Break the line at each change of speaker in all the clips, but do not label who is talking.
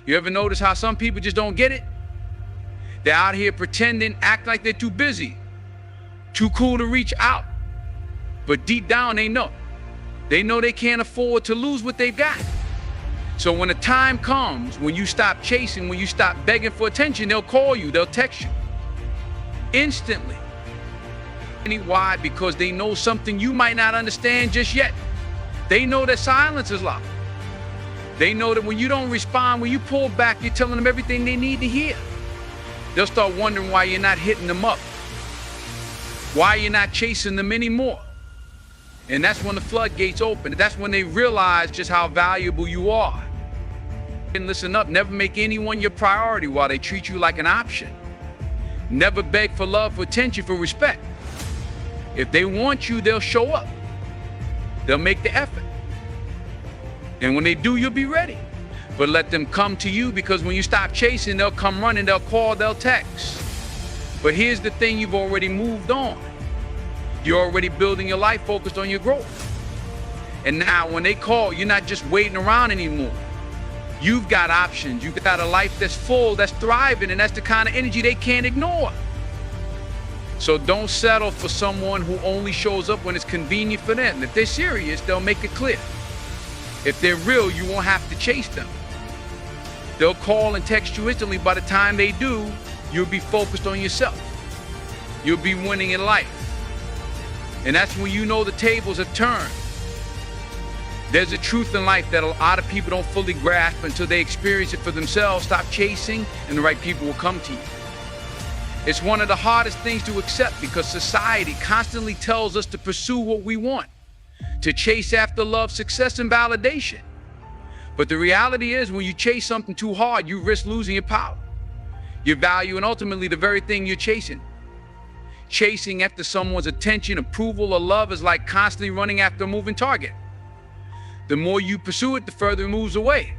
You ever notice how some people just don't get it? They're out here pretending, act like they're too busy, too cool to reach out. But deep down, they know. They know they can't afford to lose what they've got. So when the time comes, when you stop chasing, when you stop begging for attention, they'll call you, they'll text you. Instantly. Why? Because they know something you might not understand just yet. They know that silence is loud. They know that when you don't respond, when you pull back, you're telling them everything they need to hear. They'll start wondering why you're not hitting them up, why you're not chasing them anymore. And that's when the floodgates open. That's when they realize just how valuable you are. And listen up, never make anyone your priority while they treat you like an option. Never beg for love, for attention, for respect. If they want you, they'll show up. They'll make the effort. And when they do, you'll be ready. But let them come to you, because when you stop chasing, they'll come running, they'll call, they'll text. But here's the thing, you've already moved on. You're already building your life focused on your growth. And now when they call, you're not just waiting around anymore. You've got options. You've got a life that's full, that's thriving, and that's the kind of energy they can't ignore. So don't settle for someone who only shows up when it's convenient for them. If they're serious, they'll make it clear. If they're real, you won't have to chase them. They'll call and text you instantly. By the time they do, you'll be focused on yourself. You'll be winning in life. And that's when you know the tables have turned. There's a truth in life that a lot of people don't fully grasp until they experience it for themselves. Stop chasing, and the right people will come to you. It's one of the hardest things to accept, because society constantly tells us to pursue what we want, to chase after love, success, and validation. But the reality is, when you chase something too hard, you risk losing your power, your value, and ultimately the very thing you're chasing. Chasing after someone's attention, approval, or love is like constantly running after a moving target. The more you pursue it, the further it moves away.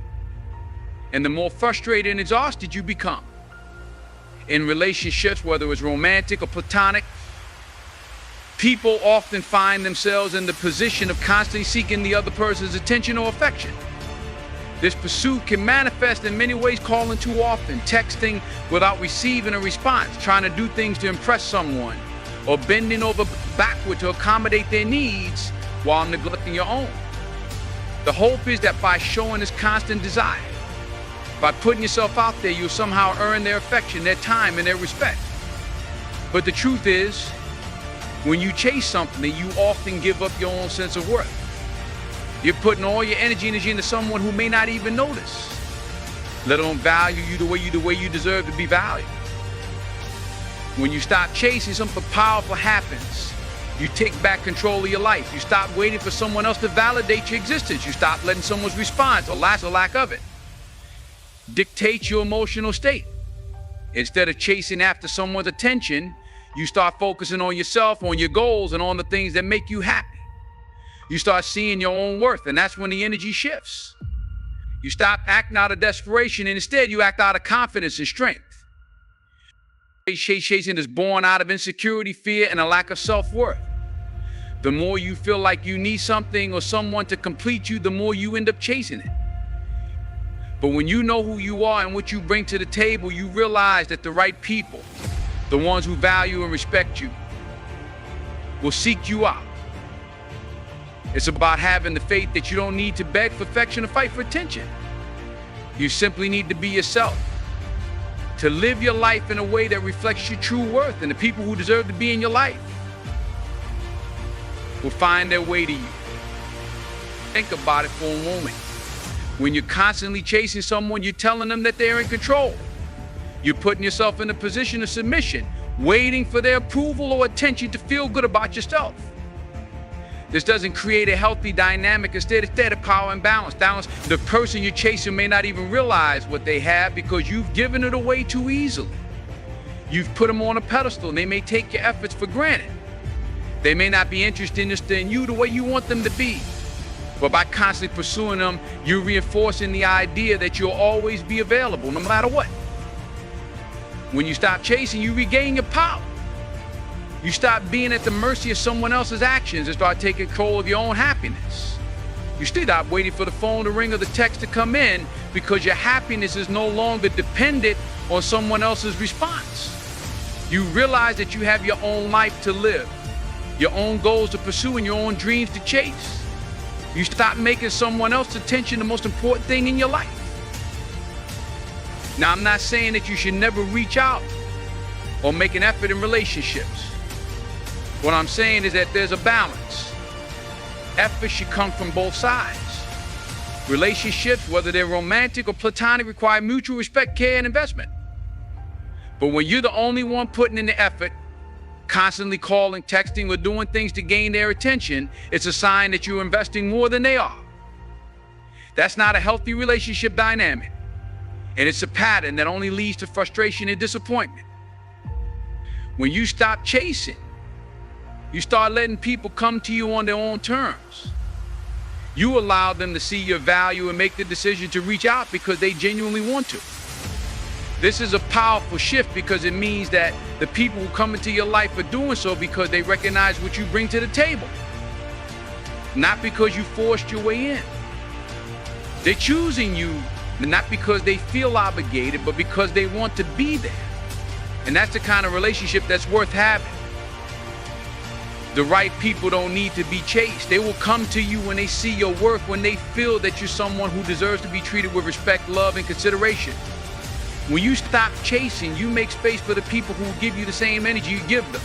And the more frustrated and exhausted you become. In relationships, whether it's romantic or platonic, people often find themselves in the position of constantly seeking the other person's attention or affection. This pursuit can manifest in many ways: calling too often, texting without receiving a response, trying to do things to impress someone, or bending over backward to accommodate their needs while neglecting your own. The hope is that by showing this constant desire, by putting yourself out there, you'll somehow earn their affection, their time, and their respect. But the truth is, when you chase something, you often give up your own sense of worth. You're putting all your energy into someone who may not even notice, let alone value you the way you deserve to be valued. When you stop chasing, something powerful happens. You take back control of your life. You stop waiting for someone else to validate your existence. You stop letting someone's response, or lack of it, dictate your emotional state. Instead of chasing after someone's attention, you start focusing on yourself, on your goals, and on the things that make you happy. You start seeing your own worth, and that's when the energy shifts. You stop acting out of desperation, and instead you act out of confidence and strength. Chasing is born out of insecurity, fear, and a lack of self-worth. The more you feel like you need something or someone to complete you, the more you end up chasing it. But when you know who you are and what you bring to the table, you realize that the right people, the ones who value and respect you, will seek you out. It's about having the faith that you don't need to beg for affection or fight for attention. You simply need to be yourself, to live your life in a way that reflects your true worth, and the people who deserve to be in your life will find their way to you. Think about it for a moment. When you're constantly chasing someone, you're telling them that they're in control. You're putting yourself in a position of submission, waiting for their approval or attention to feel good about yourself. This doesn't create a healthy dynamic. Instead of power and balance. The person you're chasing may not even realize what they have, because you've given it away too easily. You've put them on a pedestal, and they may take your efforts for granted. They may not be interested in you the way you want them to be. But by constantly pursuing them, you're reinforcing the idea that you'll always be available, no matter what. When you stop chasing, you regain your power. You stop being at the mercy of someone else's actions and start taking control of your own happiness. You stop waiting for the phone to ring or the text to come in because your happiness is no longer dependent on someone else's response. You realize that you have your own life to live, your own goals to pursue, and your own dreams to chase. You stop making someone else's attention the most important thing in your life. Now, I'm not saying that you should never reach out or make an effort in relationships. What I'm saying is that there's a balance. Effort should come from both sides. Relationships, whether they're romantic or platonic, require mutual respect, care, and investment. But when you're the only one putting in the effort, constantly calling, texting, or doing things to gain their attention, it's a sign that you're investing more than they are. That's not a healthy relationship dynamic. And it's a pattern that only leads to frustration and disappointment. When you stop chasing, you start letting people come to you on their own terms. You allow them to see your value and make the decision to reach out because they genuinely want to. This is a powerful shift because it means that the people who come into your life are doing so because they recognize what you bring to the table, not because you forced your way in. They're choosing you not because they feel obligated, but because they want to be there. And that's the kind of relationship that's worth having. The right people don't need to be chased. They will come to you when they see your worth, when they feel that you're someone who deserves to be treated with respect, love, and consideration. When you stop chasing, you make space for the people who will give you the same energy you give them.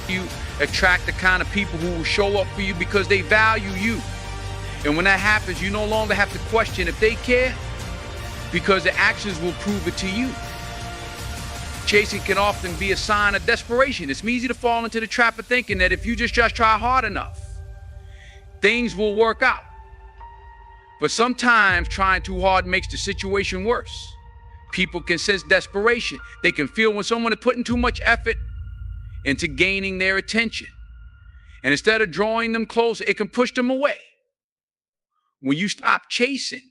You attract the kind of people who will show up for you because they value you. And when that happens, you no longer have to question if they care, because the actions will prove it to you. Chasing can often be a sign of desperation. It's easy to fall into the trap of thinking that if you just try hard enough, things will work out. But sometimes trying too hard makes the situation worse. People can sense desperation. They can feel when someone is putting too much effort into gaining their attention. And instead of drawing them closer, it can push them away. When you stop chasing,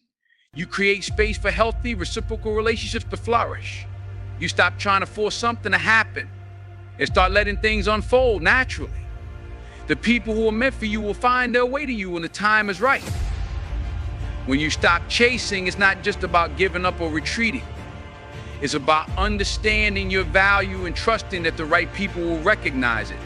you create space for healthy, reciprocal relationships to flourish. You stop trying to force something to happen and start letting things unfold naturally. The people who are meant for you will find their way to you when the time is right. When you stop chasing, it's not just about giving up or retreating. It's about understanding your value and trusting that the right people will recognize it.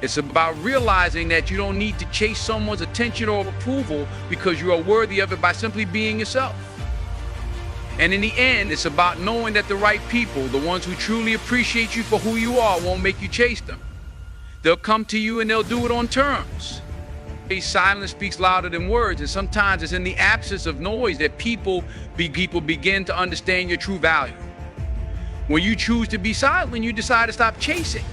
It's about realizing that you don't need to chase someone's attention or approval because you are worthy of it by simply being yourself. And in the end, it's about knowing that the right people, the ones who truly appreciate you for who you are, won't make you chase them. They'll come to you and they'll do it on terms. Silence speaks louder than words, and sometimes it's in the absence of noise that people begin to understand your true value. When you choose to be silent, you decide to stop chasing.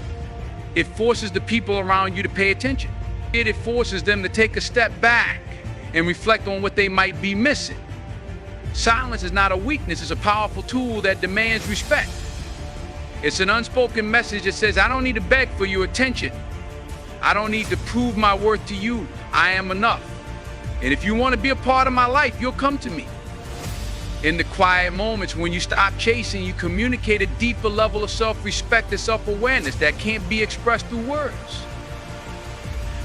It forces the people around you to pay attention. It forces them to take a step back and reflect on what they might be missing. Silence is not a weakness, it's a powerful tool that demands respect. It's an unspoken message that says, I don't need to beg for your attention. I don't need to prove my worth to you. I am enough. And if you want to be a part of my life, you'll come to me. In the quiet moments when you stop chasing, you communicate a deeper level of self-respect and self-awareness that can't be expressed through words.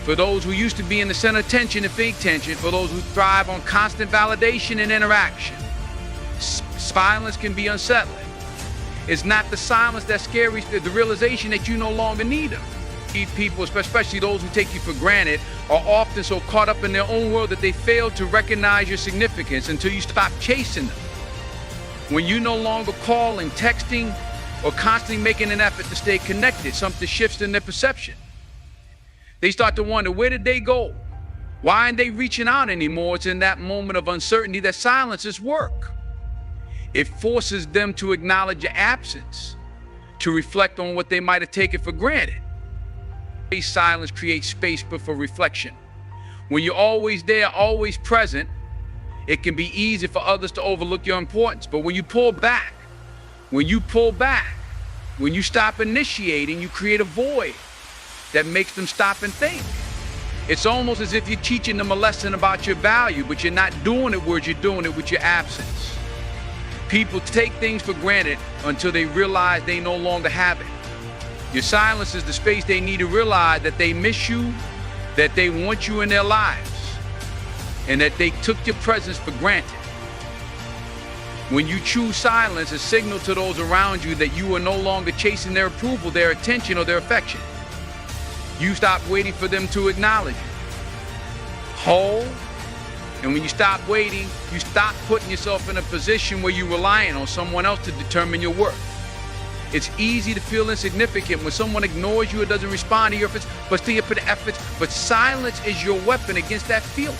For those who used to be in the center of attention and fake tension, for those who thrive on constant validation and interaction, silence can be unsettling. It's not the silence that's scary, the realization that you no longer need them. People, especially those who take you for granted, are often so caught up in their own world that they fail to recognize your significance until you stop chasing them. When you no longer calling, texting, or constantly making an effort to stay connected, something shifts in their perception. They start to wonder, where did they go? Why aren't they reaching out anymore? It's in that moment of uncertainty that silences work. It forces them to acknowledge your absence, to reflect on what they might have taken for granted. Silence creates space for reflection. When you're always there, always present, it can be easy for others to overlook your importance. But when you pull back, when you stop initiating, you create a void that makes them stop and think. It's almost as if you're teaching them a lesson about your value, but you're not doing it where you're doing it with your absence. People take things for granted until they realize they no longer have it. Your silence is the space they need to realize that they miss you, that they want you in their lives. and that they took your presence for granted. When you choose silence, a signal to those around you that you are no longer chasing their approval, their attention, or their affection. You stop waiting for them to acknowledge you. Hold. And when you stop waiting, you stop putting yourself in a position where you're relying on someone else to determine your worth. It's easy to feel insignificant when someone ignores you or doesn't respond to your efforts, but silence is your weapon against that feeling.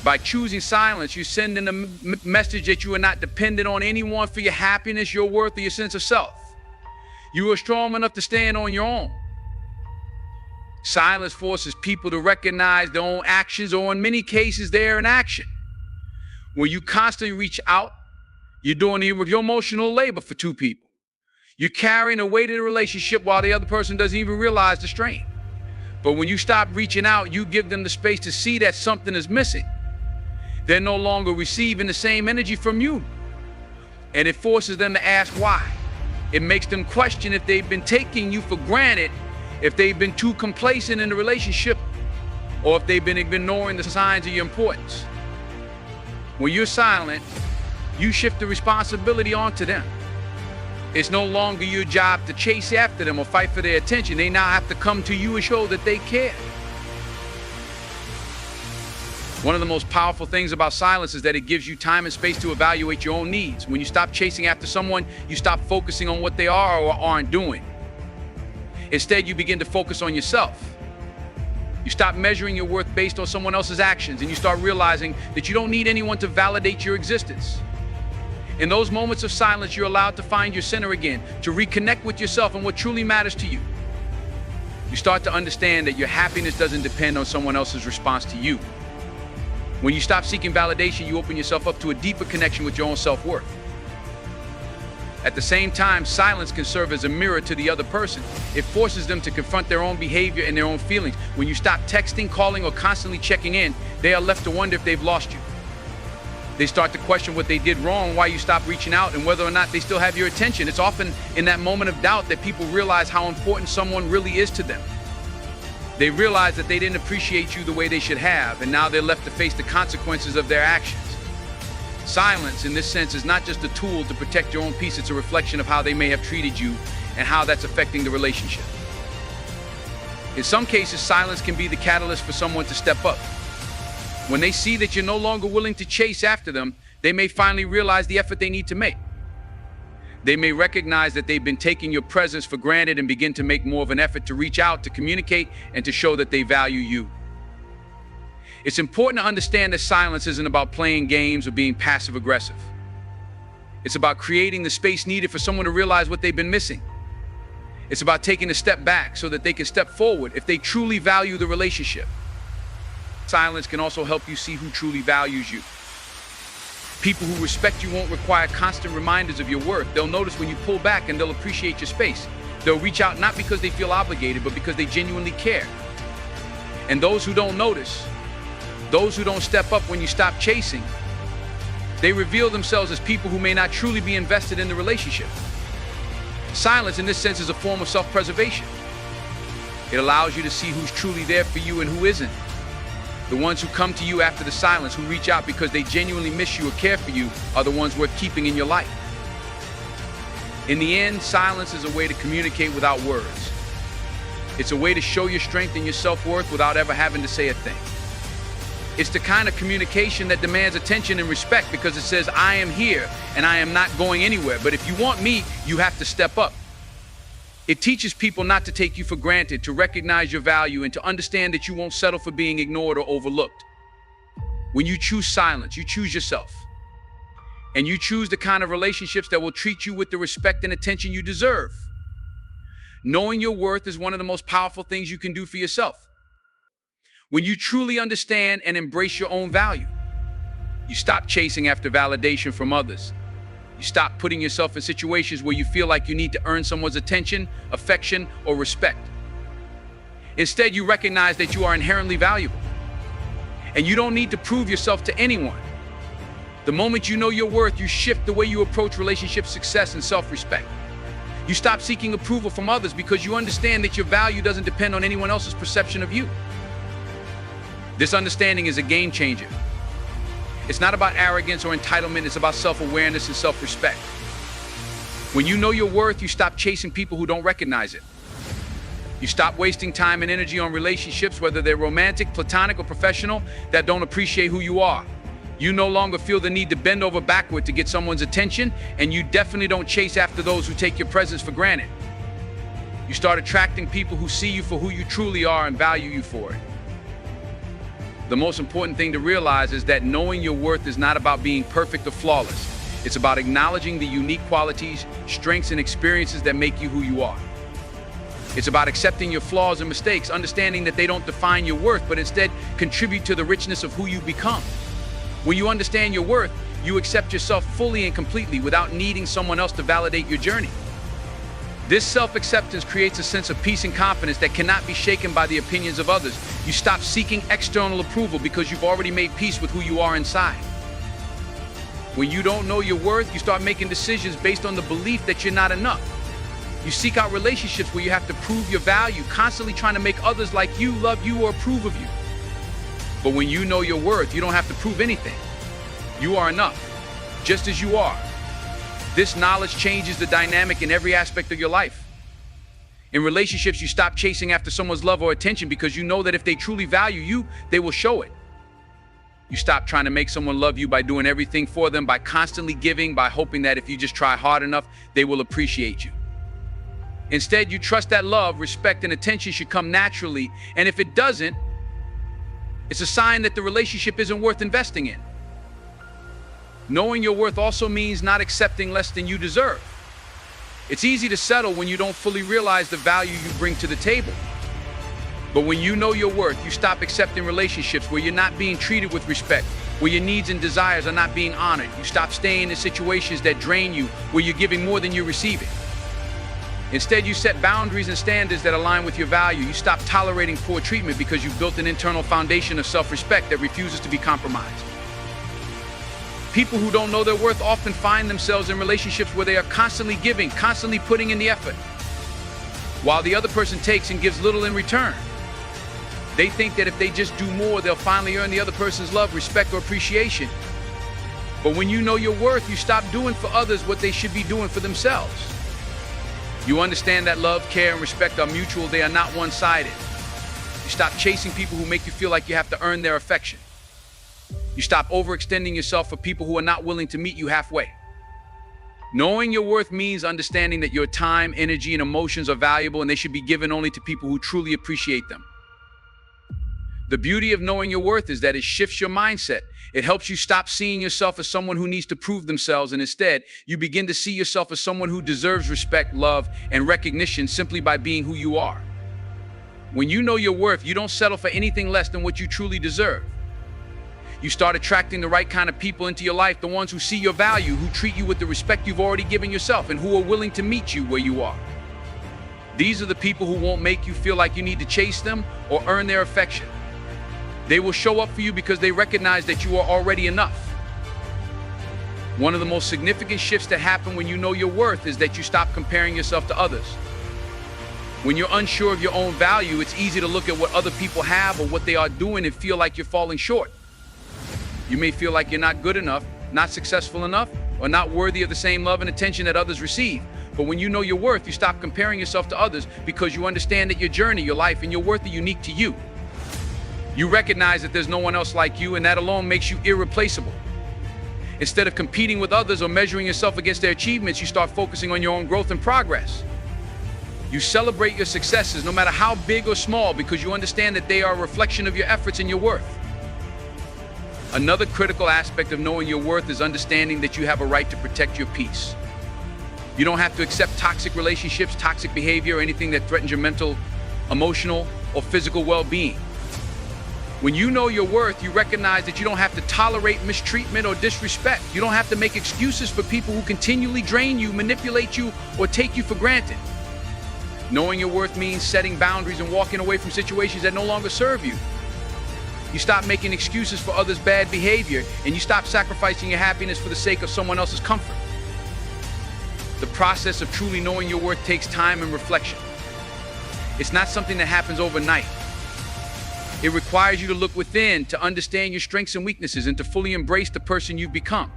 By choosing silence, you send in a message that you are not dependent on anyone for your happiness, your worth, or your sense of self. You are strong enough to stand on your own. Silence forces people to recognize their own actions, or in many cases, their inaction. When you constantly reach out, you're doing your emotional labor for two people. You're carrying the weight of the relationship while the other person doesn't even realize the strain. But when you stop reaching out, you give them the space to see that something is missing. They're no longer receiving the same energy from you. And it forces them to ask why. It makes them question if they've been taking you for granted, if they've been too complacent in the relationship, or if they've been ignoring the signs of your importance. When you're silent, you shift the responsibility onto them. It's no longer your job to chase after them or fight for their attention. They now have to come to you and show that they care. One of the most powerful things about silence is that it gives you time and space to evaluate your own needs. When you stop chasing after someone, you stop focusing on what they are or aren't doing. Instead, you begin to focus on yourself. You stop measuring your worth based on someone else's actions, and you start realizing that you don't need anyone to validate your existence. In those moments of silence, you're allowed to find your center again, to reconnect with yourself and what truly matters to you. You start to understand that your happiness doesn't depend on someone else's response to you. When you stop seeking validation, you open yourself up to a deeper connection with your own self-worth. At the same time, silence can serve as a mirror to the other person. It forces them to confront their own behavior and their own feelings. When you stop texting, calling, or constantly checking in, they are left to wonder if they've lost you. They start to question what they did wrong, why you stopped reaching out, and whether or not they still have your attention. It's often in that moment of doubt that people realize how important someone really is to them. They realize that they didn't appreciate you the way they should have, and now they're left to face the consequences of their actions. Silence, in this sense, is not just a tool to protect your own peace, it's a reflection of how they may have treated you and how that's affecting the relationship. In some cases, silence can be the catalyst for someone to step up. When they see that you're no longer willing to chase after them, they may finally realize the effort they need to make. They may recognize that they've been taking your presence for granted and begin to make more of an effort to reach out, to communicate, and to show that they value you. It's important to understand that silence isn't about playing games or being passive-aggressive. It's about creating the space needed for someone to realize what they've been missing. It's about taking a step back so that they can step forward if they truly value the relationship. Silence can also help you see who truly values you. People who respect you won't require constant reminders of your worth. They'll notice when you pull back, and they'll appreciate your space. They'll reach out not because they feel obligated, but because they genuinely care. And those who don't notice, those who don't step up when you stop chasing, they reveal themselves as people who may not truly be invested in the relationship. Silence, in this sense, is a form of self-preservation. It allows you to see who's truly there for you and who isn't. The ones who come to you after the silence, who reach out because they genuinely miss you or care for you, are the ones worth keeping in your life. In the end, silence is a way to communicate without words. It's a way to show your strength and your self-worth without ever having to say a thing. It's the kind of communication that demands attention and respect because it says, I am here and I am not going anywhere. But if you want me, you have to step up. It teaches people not to take you for granted, to recognize your value, and to understand that you won't settle for being ignored or overlooked. When you choose silence, you choose yourself. And you choose the kind of relationships that will treat you with the respect and attention you deserve. Knowing your worth is one of the most powerful things you can do for yourself. When you truly understand and embrace your own value, you stop chasing after validation from others. You stop putting yourself in situations where you feel like you need to earn someone's attention, affection, or respect. Instead, you recognize that you are inherently valuable, and you don't need to prove yourself to anyone. The moment you know your worth, you shift the way you approach relationship success and self-respect. You stop seeking approval from others because you understand that your value doesn't depend on anyone else's perception of you. This understanding is a game changer. It's not about arrogance or entitlement, it's about self-awareness and self-respect. When you know your worth, you stop chasing people who don't recognize it. You stop wasting time and energy on relationships, whether they're romantic, platonic, or professional, that don't appreciate who you are. You no longer feel the need to bend over backward to get someone's attention, and you definitely don't chase after those who take your presence for granted. You start attracting people who see you for who you truly are and value you for it. The most important thing to realize is that knowing your worth is not about being perfect or flawless. It's about acknowledging the unique qualities, strengths, and experiences that make you who you are. It's about accepting your flaws and mistakes, understanding that they don't define your worth, but instead contribute to the richness of who you become. When you understand your worth, you accept yourself fully and completely without needing someone else to validate your journey. This self-acceptance creates a sense of peace and confidence that cannot be shaken by the opinions of others. You stop seeking external approval because you've already made peace with who you are inside. When you don't know your worth, you start making decisions based on the belief that you're not enough. You seek out relationships where you have to prove your value, constantly trying to make others like you, love you, or approve of you. But when you know your worth, you don't have to prove anything. You are enough, just as you are. This knowledge changes the dynamic in every aspect of your life. In relationships, you stop chasing after someone's love or attention because you know that if they truly value you, they will show it. You stop trying to make someone love you by doing everything for them, by constantly giving, by hoping that if you just try hard enough, they will appreciate you. Instead, you trust that love, respect, and attention should come naturally, and if it doesn't, it's a sign that the relationship isn't worth investing in. Knowing your worth also means not accepting less than you deserve. It's easy to settle when you don't fully realize the value you bring to the table. But when you know your worth, you stop accepting relationships where you're not being treated with respect, where your needs and desires are not being honored. You stop staying in situations that drain you, where you're giving more than you're receiving. Instead, you set boundaries and standards that align with your value. You stop tolerating poor treatment because you've built an internal foundation of self-respect that refuses to be compromised. People who don't know their worth often find themselves in relationships where they are constantly giving, constantly putting in the effort, while the other person takes and gives little in return. They think that if they just do more, they'll finally earn the other person's love, respect, or appreciation. But when you know your worth, you stop doing for others what they should be doing for themselves. You understand that love, care, and respect are mutual. They are not one-sided. You stop chasing people who make you feel like you have to earn their affection. You stop overextending yourself for people who are not willing to meet you halfway. Knowing your worth means understanding that your time, energy, and emotions are valuable and they should be given only to people who truly appreciate them. The beauty of knowing your worth is that it shifts your mindset. It helps you stop seeing yourself as someone who needs to prove themselves, and instead, you begin to see yourself as someone who deserves respect, love, and recognition simply by being who you are. When you know your worth, you don't settle for anything less than what you truly deserve. You start attracting the right kind of people into your life, the ones who see your value, who treat you with the respect you've already given yourself, and who are willing to meet you where you are. These are the people who won't make you feel like you need to chase them or earn their affection. They will show up for you because they recognize that you are already enough. One of the most significant shifts that happen when you know your worth is that you stop comparing yourself to others. When you're unsure of your own value, it's easy to look at what other people have or what they are doing and feel like you're falling short. You may feel like you're not good enough, not successful enough, or not worthy of the same love and attention that others receive. But when you know your worth, you stop comparing yourself to others because you understand that your journey, your life, and your worth are unique to you. You recognize that there's no one else like you, and that alone makes you irreplaceable. Instead of competing with others or measuring yourself against their achievements, you start focusing on your own growth and progress. You celebrate your successes, no matter how big or small, because you understand that they are a reflection of your efforts and your worth. Another critical aspect of knowing your worth is understanding that you have a right to protect your peace. You don't have to accept toxic relationships, toxic behavior, or anything that threatens your mental, emotional, or physical well-being. When you know your worth, you recognize that you don't have to tolerate mistreatment or disrespect. You don't have to make excuses for people who continually drain you, manipulate you, or take you for granted. Knowing your worth means setting boundaries and walking away from situations that no longer serve you. You stop making excuses for others' bad behavior, and you stop sacrificing your happiness for the sake of someone else's comfort. The process of truly knowing your worth takes time and reflection. It's not something that happens overnight. It requires you to look within, to understand your strengths and weaknesses, and to fully embrace the person you've become.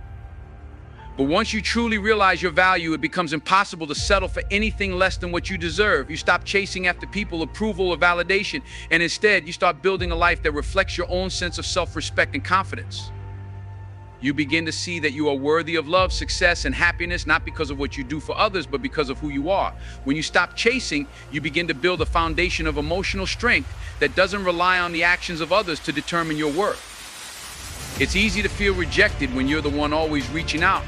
But once you truly realize your value, it becomes impossible to settle for anything less than what you deserve. You stop chasing after people, approval, or validation, and instead you start building a life that reflects your own sense of self-respect and confidence. You begin to see that you are worthy of love, success, and happiness, not because of what you do for others, but because of who you are. When you stop chasing, you begin to build a foundation of emotional strength that doesn't rely on the actions of others to determine your worth. It's easy to feel rejected when you're the one always reaching out,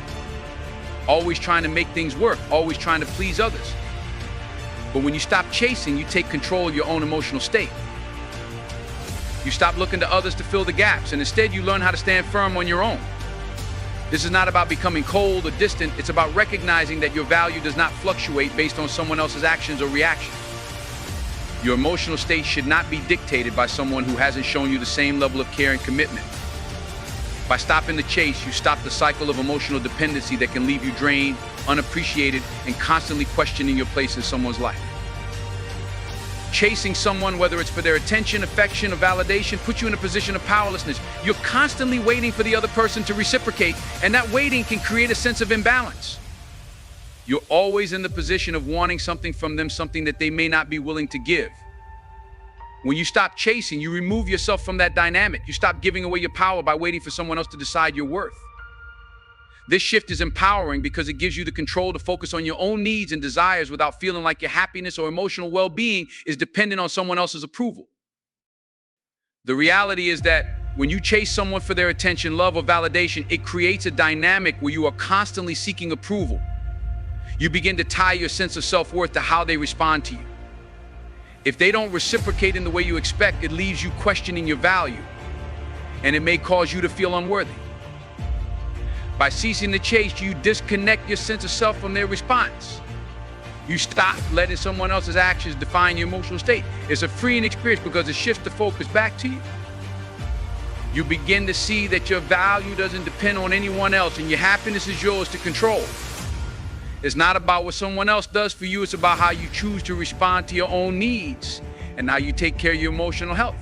always trying to make things work, always trying to please others. But when you stop chasing, you take control of your own emotional state. You stop looking to others to fill the gaps, and instead you learn how to stand firm on your own. This is not about becoming cold or distant. It's about recognizing that your value does not fluctuate based on someone else's actions or reactions. Your emotional state should not be dictated by someone who hasn't shown you the same level of care and commitment. By stopping the chase, you stop the cycle of emotional dependency that can leave you drained, unappreciated, and constantly questioning your place in someone's life. Chasing someone, whether it's for their attention, affection, or validation, puts you in a position of powerlessness. You're constantly waiting for the other person to reciprocate, and that waiting can create a sense of imbalance. You're always in the position of wanting something from them, something that they may not be willing to give. When you stop chasing, you remove yourself from that dynamic. You stop giving away your power by waiting for someone else to decide your worth. This shift is empowering because it gives you the control to focus on your own needs and desires without feeling like your happiness or emotional well-being is dependent on someone else's approval. The reality is that when you chase someone for their attention, love, or validation, it creates a dynamic where you are constantly seeking approval. You begin to tie your sense of self-worth to how they respond to you. If they don't reciprocate in the way you expect, it leaves you questioning your value, and it may cause you to feel unworthy. By ceasing the chase, you disconnect your sense of self from their response. You stop letting someone else's actions define your emotional state. It's a freeing experience because it shifts the focus back to you. You begin to see that your value doesn't depend on anyone else, and your happiness is yours to control. It's not about what someone else does for you, it's about how you choose to respond to your own needs and how you take care of your emotional health.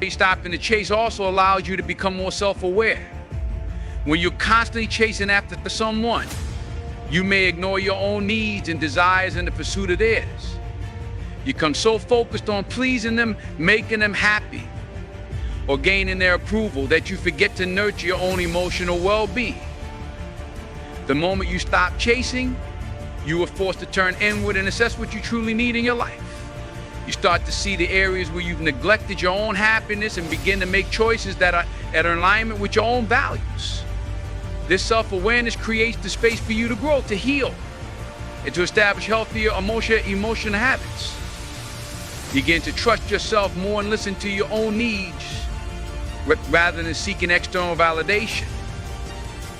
Stopping the chase also allows you to become more self-aware. When you're constantly chasing after someone, you may ignore your own needs and desires in the pursuit of theirs. You become so focused on pleasing them, making them happy, or gaining their approval that you forget to nurture your own emotional well-being. The moment you stop chasing, you are forced to turn inward and assess what you truly need in your life. You start to see the areas where you've neglected your own happiness and begin to make choices that are in alignment with your own values. This self-awareness creates the space for you to grow, to heal, and to establish healthier emotional habits. Begin to trust yourself more and listen to your own needs rather than seeking external validation.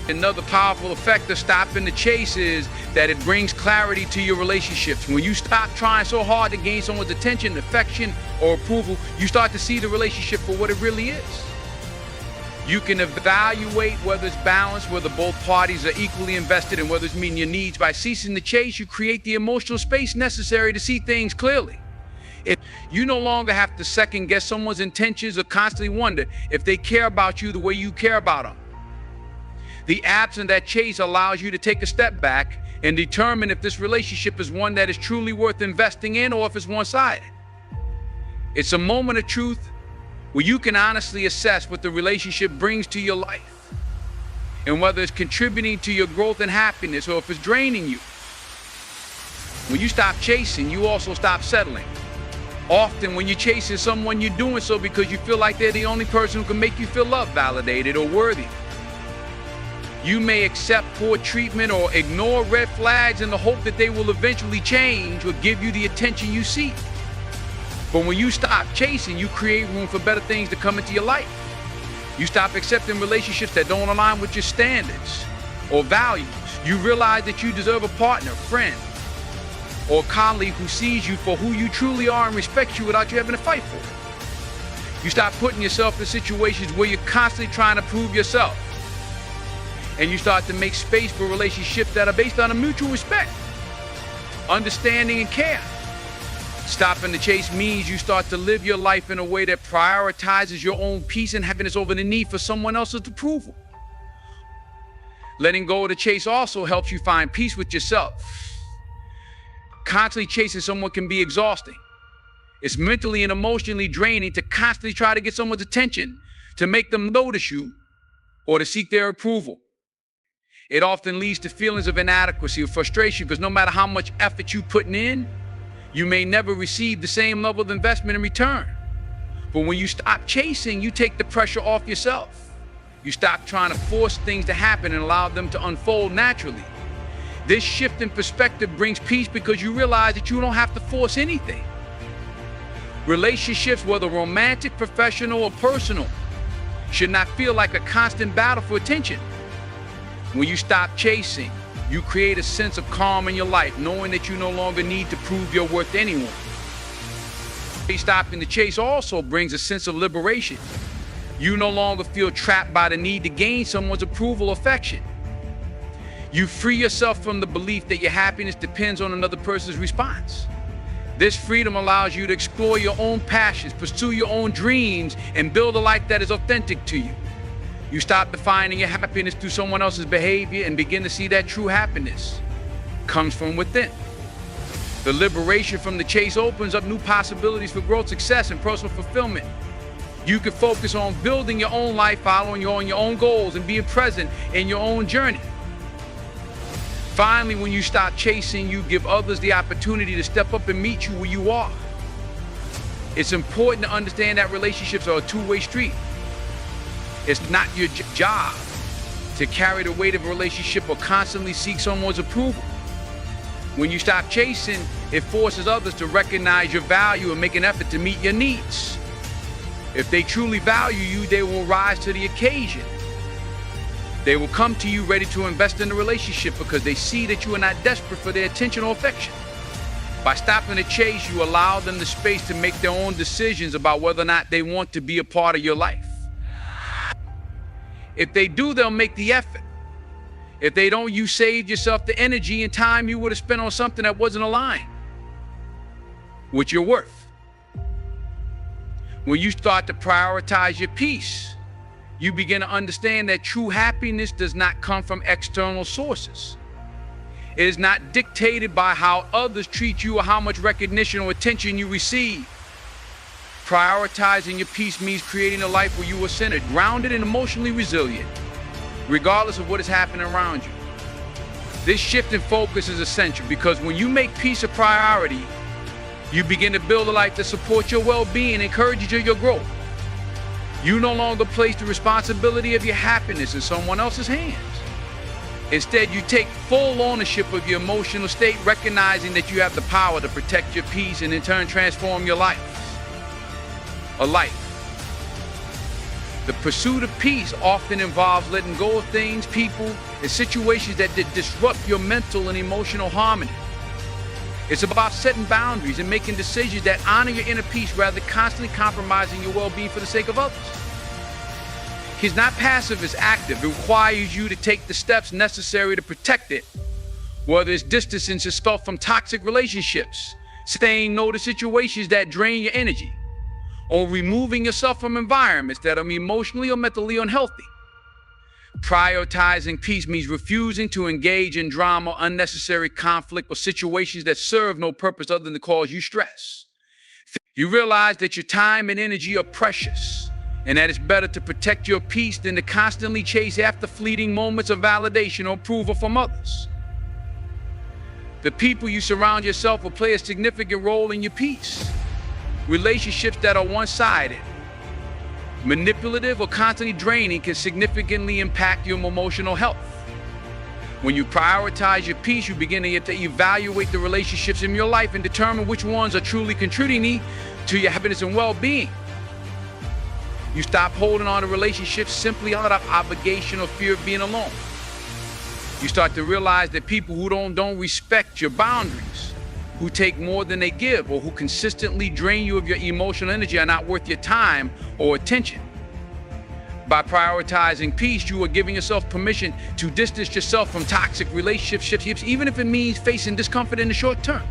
Another powerful effect of stopping the chase is that it brings clarity to your relationships. When you stop trying so hard to gain someone's attention, affection, or approval, you start to see the relationship for what it really is. You can evaluate whether it's balanced, whether both parties are equally invested, and whether it's meeting your needs. By ceasing the chase, you create the emotional space necessary to see things clearly. If you no longer have to second guess someone's intentions or constantly wonder if they care about you the way you care about them. The absence of that chase allows you to take a step back and determine if this relationship is one that is truly worth investing in or if it's one-sided. It's a moment of truth where you can honestly assess what the relationship brings to your life and whether it's contributing to your growth and happiness or if it's draining you. When you stop chasing, you also stop settling. Often when you're chasing someone, you're doing so because you feel like they're the only person who can make you feel loved, validated, or worthy. You may accept poor treatment or ignore red flags in the hope that they will eventually change or give you the attention you seek. But when you stop chasing, you create room for better things to come into your life. You stop accepting relationships that don't align with your standards or values. You realize that you deserve a partner, friend, or colleague who sees you for who you truly are and respects you without you having to fight for it. You stop putting yourself in situations where you're constantly trying to prove yourself. And you start to make space for relationships that are based on a mutual respect, understanding, and care. Stopping the chase means you start to live your life in a way that prioritizes your own peace and happiness over the need for someone else's approval. Letting go of the chase also helps you find peace with yourself. Constantly chasing someone can be exhausting. It's mentally and emotionally draining to constantly try to get someone's attention, to make them notice you, or to seek their approval. It often leads to feelings of inadequacy or frustration because no matter how much effort you're putting in, you may never receive the same level of investment in return. But when you stop chasing, you take the pressure off yourself. You stop trying to force things to happen and allow them to unfold naturally. This shift in perspective brings peace because you realize that you don't have to force anything. Relationships, whether romantic, professional, or personal, should not feel like a constant battle for attention. When you stop chasing, you create a sense of calm in your life, knowing that you no longer need to prove your worth to anyone. Stopping the chase also brings a sense of liberation. You no longer feel trapped by the need to gain someone's approval or affection. You free yourself from the belief that your happiness depends on another person's response. This freedom allows you to explore your own passions, pursue your own dreams, and build a life that is authentic to you. You stop defining your happiness through someone else's behavior and begin to see that true happiness comes from within. The liberation from the chase opens up new possibilities for growth, success, and personal fulfillment. You can focus on building your own life, following your own goals, and being present in your own journey. Finally, when you stop chasing, you give others the opportunity to step up and meet you where you are. It's important to understand that relationships are a two-way street. It's not your job to carry the weight of a relationship or constantly seek someone's approval. When you stop chasing, it forces others to recognize your value and make an effort to meet your needs. If they truly value you, they will rise to the occasion. They will come to you ready to invest in the relationship because they see that you are not desperate for their attention or affection. By stopping the chase, you allow them the space to make their own decisions about whether or not they want to be a part of your life. If they do, they'll make the effort. If they don't, you saved yourself the energy and time you would have spent on something that wasn't aligned with your worth. When you start to prioritize your peace, you begin to understand that true happiness does not come from external sources. It is not dictated by how others treat you or how much recognition or attention you receive. Prioritizing your peace means creating a life where you are centered, grounded, and emotionally resilient, regardless of what is happening around you. This shift in focus is essential because when you make peace a priority, you begin to build a life that supports your well-being and encourages your growth. You no longer place the responsibility of your happiness in someone else's hands. Instead, you take full ownership of your emotional state, recognizing that you have the power to protect your peace and in turn transform your life. A life. The pursuit of peace often involves letting go of things, people, and situations that disrupt your mental and emotional harmony. It's about setting boundaries and making decisions that honor your inner peace rather than constantly compromising your well-being for the sake of others. It's not passive, it's active. It requires you to take the steps necessary to protect it, whether it's distancing yourself from toxic relationships, saying no to situations that drain your energy, or removing yourself from environments that are emotionally or mentally unhealthy. Prioritizing peace means refusing to engage in drama, unnecessary conflict, or situations that serve no purpose other than to cause you stress. You realize that your time and energy are precious, and that it's better to protect your peace than to constantly chase after fleeting moments of validation or approval from others. The people you surround yourself will play a significant role in your peace. Relationships that are one-sided, manipulative, or constantly draining can significantly impact your emotional health. When you prioritize your peace, you begin to evaluate the relationships in your life and determine which ones are truly contributing to your happiness and well-being. You stop holding on to relationships simply out of obligation or fear of being alone. You start to realize that people who don't respect your boundaries, who take more than they give, or who consistently drain you of your emotional energy are not worth your time or attention. By prioritizing peace, you are giving yourself permission to distance yourself from toxic relationships, even if it means facing discomfort in the short term.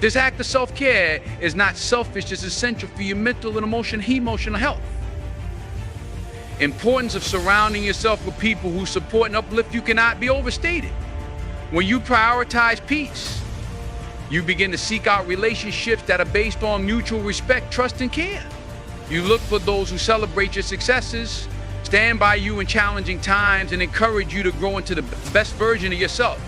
This act of self-care is not selfish, it's essential for your mental and emotional health. Importance of surrounding yourself with people who support and uplift you cannot be overstated. When you prioritize peace, you begin to seek out relationships that are based on mutual respect, trust, and care. You look for those who celebrate your successes, stand by you in challenging times, and encourage you to grow into the best version of yourself.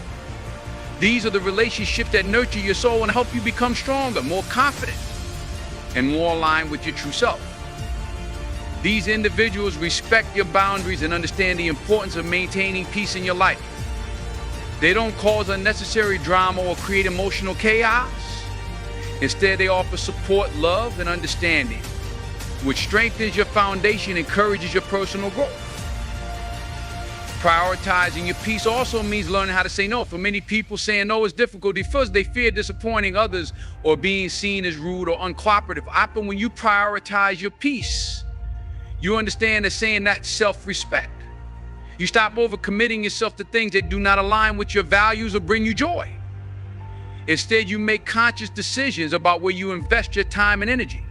These are the relationships that nurture your soul and help you become stronger, more confident, and more aligned with your true self. These individuals respect your boundaries and understand the importance of maintaining peace in your life. They don't cause unnecessary drama or create emotional chaos. Instead, they offer support, love, and understanding, which strengthens your foundation and encourages your personal growth. Prioritizing your peace also means learning how to say no. For many people, saying no is difficult because they fear disappointing others or being seen as rude or uncooperative. But when you prioritize your peace, you understand that saying that's self-respect. You stop overcommitting yourself to things that do not align with your values or bring you joy. Instead, you make conscious decisions about where you invest your time and energy.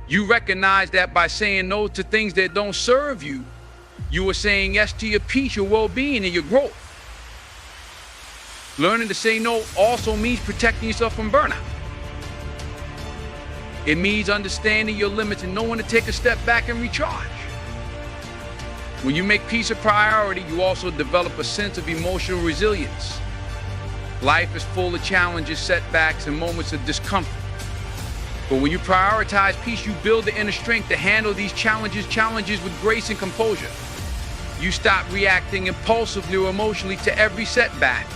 You recognize that by saying no to things that don't serve you, you are saying yes to your peace, your well-being, and your growth. Learning to say no also means protecting yourself from burnout. It means understanding your limits and knowing to take a step back and recharge. When you make peace a priority, you also develop a sense of emotional resilience. Life is full of challenges, setbacks, and moments of discomfort. But when you prioritize peace, you build the inner strength to handle these challenges with grace and composure. You stop reacting impulsively or emotionally to every setback.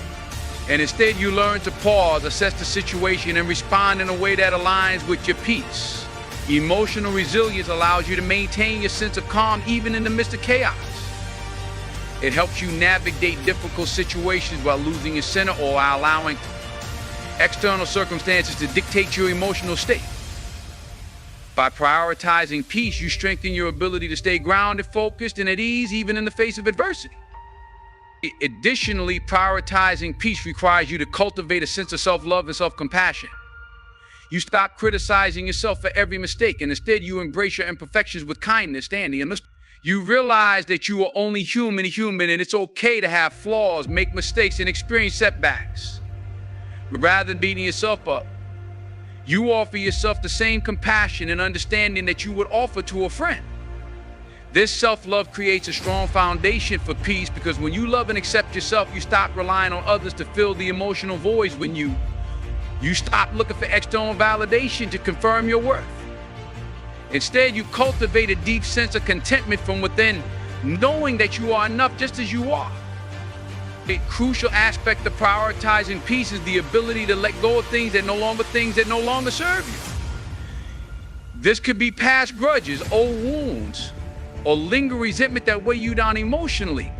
And instead, you learn to pause, assess the situation, and respond in a way that aligns with your peace. Emotional resilience allows you to maintain your sense of calm even in the midst of chaos. It helps you navigate difficult situations while losing your center or allowing external circumstances to dictate your emotional state. By prioritizing peace, you strengthen your ability to stay grounded, focused, and at ease even in the face of adversity. Additionally, prioritizing peace requires you to cultivate a sense of self-love and self-compassion. You stop criticizing yourself for every mistake, and instead you embrace your imperfections with kindness, standing, and you realize that you are only human, and it's okay to have flaws, make mistakes, and experience setbacks. Rather than beating yourself up, you offer yourself the same compassion and understanding that you would offer to a friend. This self-love creates a strong foundation for peace because when you love and accept yourself, you stop relying on others to fill the emotional voids when you stop looking for external validation to confirm your worth. Instead, you cultivate a deep sense of contentment from within, knowing that you are enough just as you are. A crucial aspect of prioritizing peace is the ability to let go of things that no longer serve you. This could be past grudges, old wounds, or lingering resentment that weigh you down emotionally.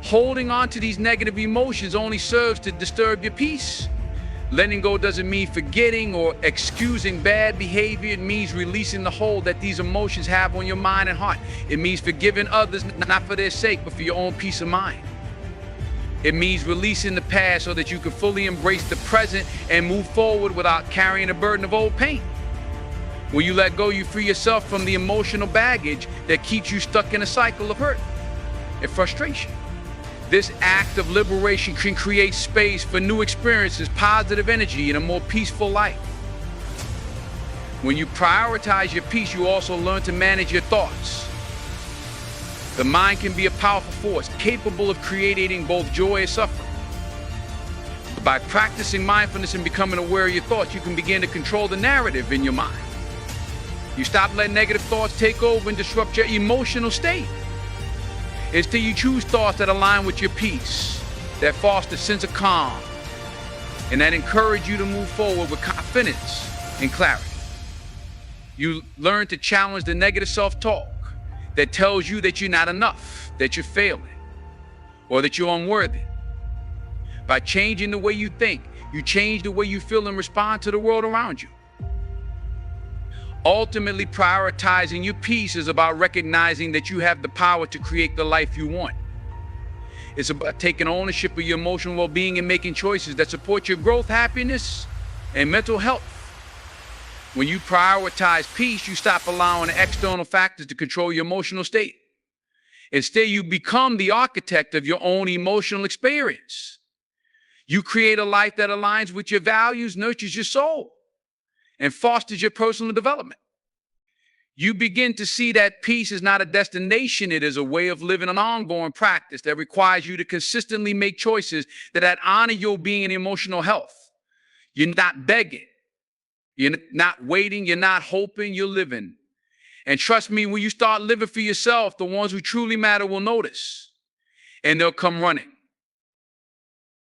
Holding on to these negative emotions only serves to disturb your peace. Letting go doesn't mean forgetting or excusing bad behavior. It means releasing the hold that these emotions have on your mind and heart. It means forgiving others, not for their sake, but for your own peace of mind. It means releasing the past so that you can fully embrace the present and move forward without carrying the burden of old pain. When you let go, you free yourself from the emotional baggage that keeps you stuck in a cycle of hurt and frustration. This act of liberation can create space for new experiences, positive energy, and a more peaceful life. When you prioritize your peace, you also learn to manage your thoughts. The mind can be a powerful force, capable of creating both joy and suffering. By practicing mindfulness and becoming aware of your thoughts, you can begin to control the narrative in your mind. You stop letting negative thoughts take over and disrupt your emotional state. Instead, you choose thoughts that align with your peace, that foster a sense of calm, and that encourage you to move forward with confidence and clarity. You learn to challenge the negative self-talk that tells you that you're not enough, that you're failing, or that you're unworthy. By changing the way you think, you change the way you feel and respond to the world around you. Ultimately, prioritizing your peace is about recognizing that you have the power to create the life you want. It's about taking ownership of your emotional well-being and making choices that support your growth, happiness, And mental health. When you prioritize peace, you stop allowing external factors to control your emotional state. Instead, you become the architect of your own emotional experience. You create a life that aligns with your values, nurtures your soul, and fosters your personal development. You begin to see that peace is not a destination, it is a way of living, an ongoing practice that requires you to consistently make choices that honor your being and emotional health. You're not begging. You're not waiting. You're not hoping. You're living. And trust me, when you start living for yourself, the ones who truly matter will notice. And they'll come running.